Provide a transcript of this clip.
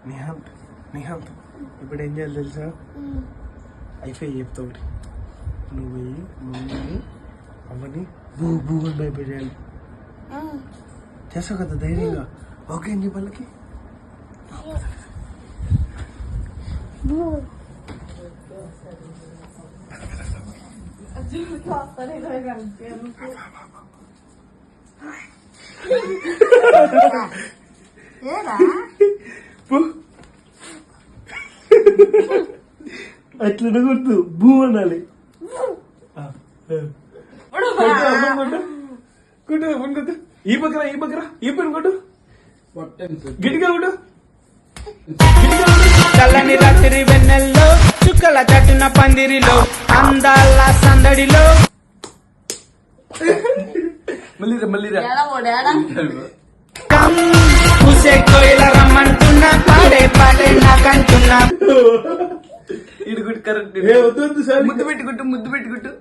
నిహాంత్ నిహాంత్ ఇప్పుడు ఏం చేయాలి తెలుసా? అయిపోయి చెప్తా ఒకటి. నువ్వు పోయి మమ్మల్ని అమ్మని బూ బూ అని భయపెట్టాలి. చేస్తావు కదా ధైర్యంగా? ఓకే అని చెప్పి వాళ్ళకి అట్లా కొట్టు బూ అనాలి. కొట్టు ఈ పక్కన ఈ పక్కన ఈ పని కొట్టు గిటిగా కొట్టు. చల్లని రాత్రి వెన్నెల్లో చుక్కల చట్టున పందిరిలో అందాల సందడిలో మళ్ళీరా పూసే కోయిల రమ్మంటున్నా పాడే పాడే నాకంటున్నా. ఇది కరెక్ట్. ముద్దు పెట్టుకుంటూ ముద్దు పెట్టుకుంటూ